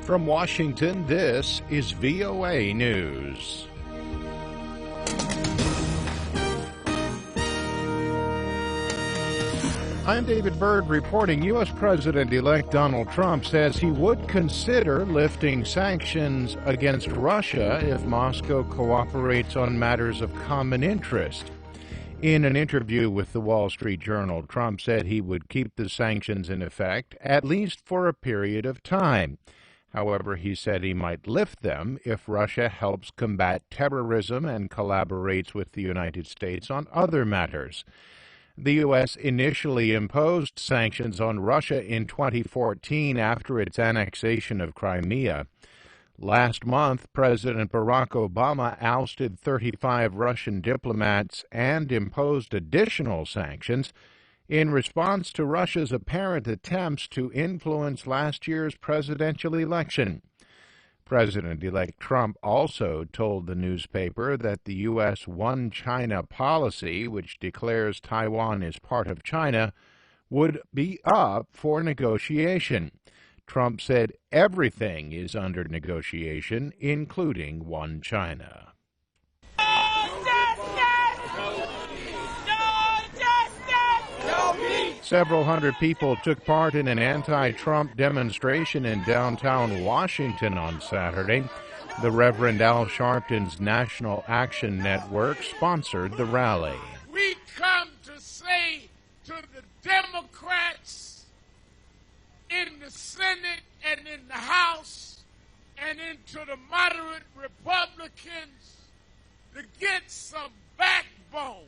From Washington, this is VOA News. I'm David Byrd reporting. U.S. President-elect Donald Trump says he would consider lifting sanctions against Russia if Moscow cooperates on matters of common interest. In an interview with the Wall Street Journal, Trump said he would keep the sanctions in effect, at least for a period of time. However, he said he might lift them if Russia helps combat terrorism and collaborates with the United States on other matters. The U.S. initially imposed sanctions on Russia in 2014 after its annexation of Crimea. Last month, President Barack Obama ousted 35 Russian diplomats and imposed additional sanctions in response to Russia's apparent attempts to influence last year's presidential election. President-elect Trump also told the newspaper that the U.S. One China policy, which declares Taiwan is part of China, would be up for negotiation. Trump said everything is under negotiation, including One China. Several hundred people took part in an anti-Trump demonstration in downtown Washington on Saturday. The Reverend Al Sharpton's National Action Network sponsored the rally. We come to say to the Democrats in the Senate and in the House and into the moderate Republicans to get some backbone,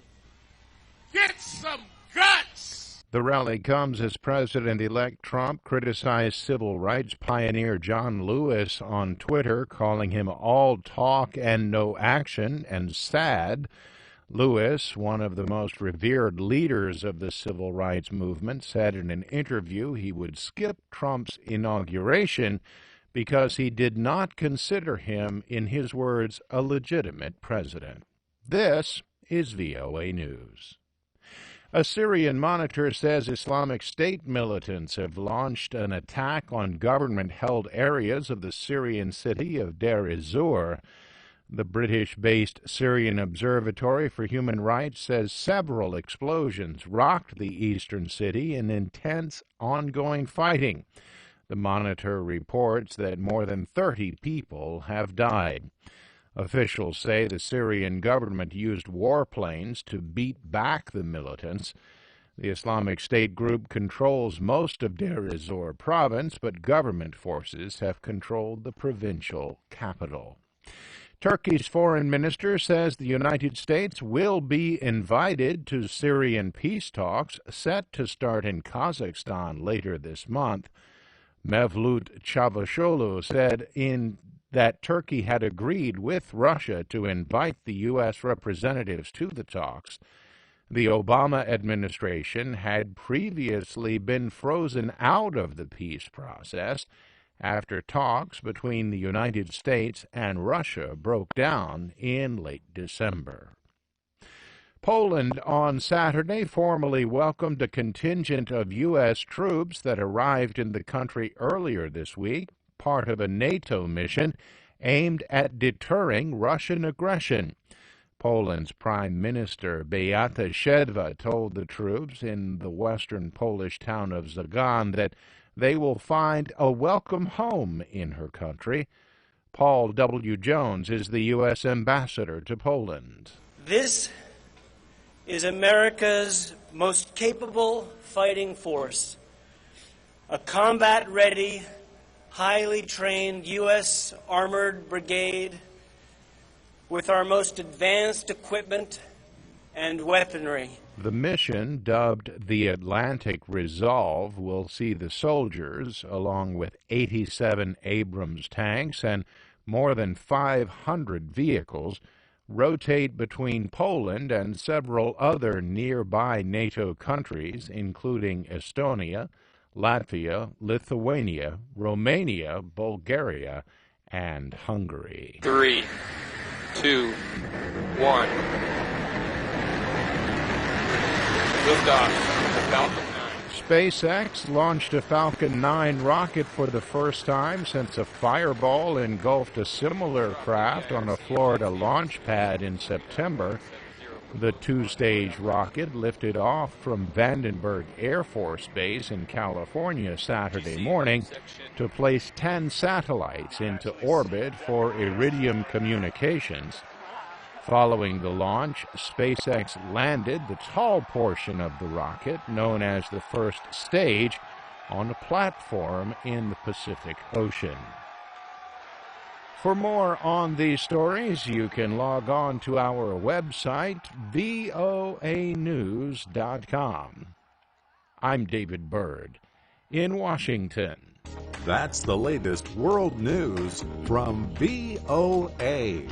get some guts. The rally comes as President-elect Trump criticized civil rights pioneer John Lewis on Twitter, calling him all talk and no action and sad. Lewis, one of the most revered leaders of the civil rights movement, said in an interview he would skip Trump's inauguration because he did not consider him, in his words, a legitimate president. This is VOA News. A Syrian monitor says Islamic State militants have launched an attack on government-held areas of the Syrian city of Deir ez-Zor. The British-based Syrian Observatory for Human Rights says several explosions rocked the eastern city in intense, ongoing fighting. The monitor reports that more than 30 people have died. Officials say the Syrian government used warplanes to beat back the militants. The Islamic State group controls most of Deir ez-Zor province, but government forces have controlled the provincial capital. Turkey's foreign minister says the United States will be invited to Syrian peace talks set to start in Kazakhstan later this month. Mevlut Çavuşoğlu said that Turkey had agreed with Russia to invite the U.S. representatives to the talks. The Obama administration had previously been frozen out of the peace process after talks between the United States and Russia broke down in late December. Poland on Saturday formally welcomed a contingent of U.S. troops that arrived in the country earlier this week, part of a NATO mission aimed at deterring Russian aggression. Poland's Prime Minister Beata Szydło told the troops in the western Polish town of Zagan that they will find a welcome home in her country. Paul W. Jones is the U.S. ambassador to Poland. This is America's most capable fighting force, a combat-ready, highly trained U.S. Armored Brigade with our most advanced equipment and weaponry. The mission, dubbed the Atlantic Resolve, will see the soldiers, along with 87 Abrams tanks and more than 500 vehicles, rotate between Poland and several other nearby NATO countries, including Estonia, Latvia, Lithuania, Romania, Bulgaria, and Hungary. 3, 2, 1. Liftoff. Falcon 9. SpaceX launched a Falcon 9 rocket for the first time since a fireball engulfed a similar craft on a Florida launch pad in September. The two-stage rocket lifted off from Vandenberg Air Force Base in California Saturday morning to place 10 satellites into orbit for Iridium communications. Following the launch, SpaceX landed the tall portion of the rocket, known as the first stage, on a platform in the Pacific Ocean. For more on these stories, you can log on to our website, voanews.com. I'm David Byrd in Washington. That's the latest world news from VOA.